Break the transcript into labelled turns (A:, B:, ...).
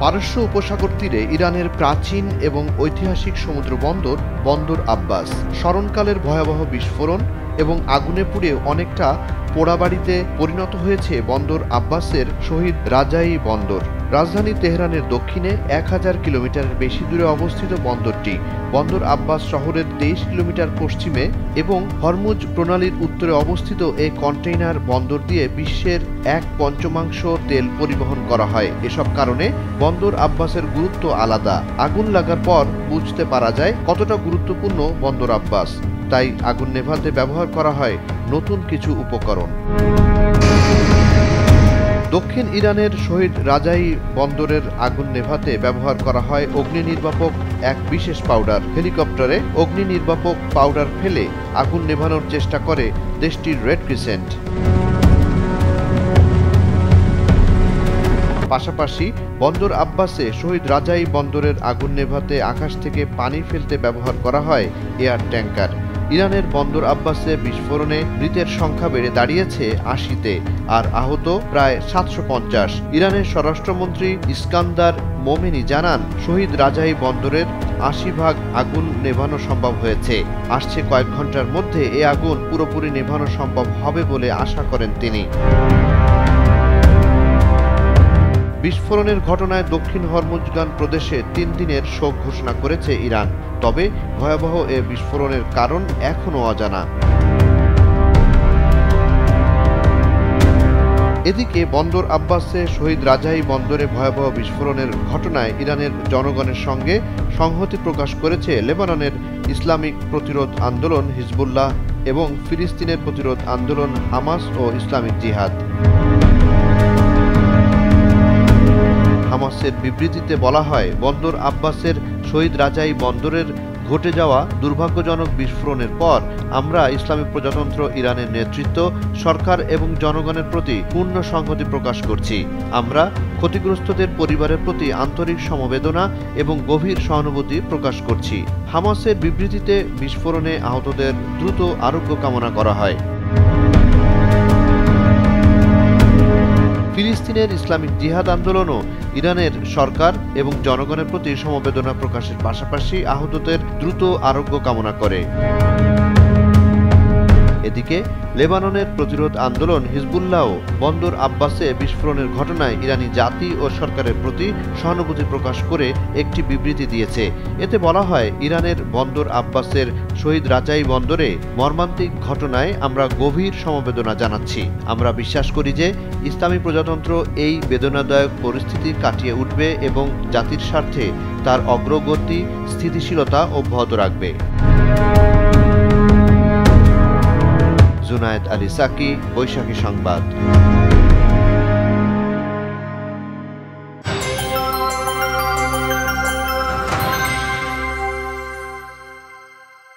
A: পারস্য উপসাগর তীরে ইরানের প্রাচীন এবং ঐতিহাসিক সমুদ্র বন্দর বন্দর আব্বাস স্মরণকালের ভয়াবহ বিস্ফোরণ এবং আগুনে পুড়ে অনেকটা পোড়াবাড়িতে পরিণত হয়েছে বন্দর আব্বাসের শহীদ রাজাই বন্দর। রাজধানী তেহরানের দক্ষিণে 1000 কিলোমিটারের বেশি দূরে অবস্থিত বন্দরটি বন্দর আব্বাস শহরের 23 কিলোমিটার পশ্চিমে এবং হরমুজ প্রণালীর উত্তরে অবস্থিত এই কন্টেইনার বন্দর দিয়ে বিশ্বের 1/5 তেল পরিবহন করা হয়। এসব কারণে বন্দর আব্বাসের গুরুত্ব আলাদা। আগুন লাগার পর বুঝতে পারা যায় কতটা গুরুত্বপূর্ণ বন্দর আব্বাস। তাই আগুন নেভাতে ব্যবহার করা হয় নতুন কিছু উপকরণ। দক্ষিণ ইরানের শহীদ রাজাই বন্দরের আগুন নেভাতে ব্যবহার করা হয় অগ্নি নির্বাপক এক বিশেষ পাউডার। হেলিকপ্টারে অগ্নি নির্বাপক পাউডার ফেলে আগুন নেভানোর চেষ্টা করে দেশটির রেড ক্রিসেন্ট। পাশাপাশি বন্দর আব্বাসে শহীদ রাজাই বন্দরের আগুন নেভাতে আকাশ থেকে পানি ফেলতে ব্যবহার করা হয় এয়ার ট্যাঙ্কার। ইরানের বন্দর আব্বাসে বিস্ফোরণে মৃতের সংখ্যা বেড়ে দাঁড়িয়েছে 80-তে আর আহত প্রায় 750। ইরানের স্বরাষ্ট্রমন্ত্রী ইস্কান্দার মোমেনি জানান, শহীদ রাজাই বন্দরের 80% আগুন নেভানো সম্ভব হয়েছে। আসছে কয়েক ঘন্টার মধ্যে এই আগুন পুরোপুরি নেভানো সম্ভব হবে বলে আশা করেন তিনি। বিস্ফোরণের ঘটনায় দক্ষিণ হরমুজগান প্রদেশে 3 দিনের শোক ঘোষণা করেছে ইরান। তবে ভয়াবহ এ বিস্ফোরণের কারণ এখনও অজানা। এদিকে বন্দর আব্বাসে শহীদ রাজাই বন্দরে ভয়াবহ বিস্ফোরণের ঘটনায় ইরানের জনগণের সঙ্গে সংহতি প্রকাশ করেছে লেবাননের ইসলামিক প্রতিরোধ আন্দোলন হিজবুল্লাহ এবং ফিলিস্তিনের প্রতিরোধ আন্দোলন হামাস ও ইসলামিক জিহাদ। হামাসের বিবৃতিতে বলা হয়, বন্দর আব্বাসের শহীদ রাজাই বন্দরের ঘটে যাওয়া দুর্ভাগ্যজনক বিস্ফোরণের পর আমরা ইসলামী প্রজাতন্ত্র ইরানের নেতৃত্ব, সরকার এবং জনগণের প্রতি পূর্ণ সংহতি প্রকাশ করছি। আমরা ক্ষতিগ্রস্তদের পরিবারের প্রতি আন্তরিক সমবেদনা এবং গভীর সহানুভূতি প্রকাশ করছি। হামাসের বিবৃতিতে বিস্ফোরণে আহতদের দ্রুত আরোগ্য কামনা করা হয়। ফিলিস্তিনের ইসলামিক জিহাদ আন্দোলনও ইরানের সরকার এবং জনগণের প্রতি সমবেদনা প্রকাশের পাশাপাশি আহতদের দ্রুত আরোগ্য কামনা করে। এদিকে লেবাননের প্রতিরোধ আন্দোলন হিজবুল্লাহও বন্দর আব্বাসে বিস্ফোরণের ঘটনায় ইরানি জাতি ও সরকারের প্রতি সহানুভূতি প্রকাশ করে একটি বিবৃতি দিয়েছে। এতে বলা হয়, ইরানের বন্দর আব্বাসের শহীদ রাজাই বন্দরে মর্মান্তিক ঘটনায় আমরা গভীর সমবেদনা জানাচ্ছি। আমরা বিশ্বাস করি যে ইসলামী প্রজাতন্ত্র এই বেদনাদায়ক পরিস্থিতি কাটিয়ে উঠবে এবং জাতির স্বার্থে তার অগ্রগতি স্থিতিশীলতা অব্যাহত রাখবে। জুনায়েদ আলী সাকি, বৈশাখী সংবাদ।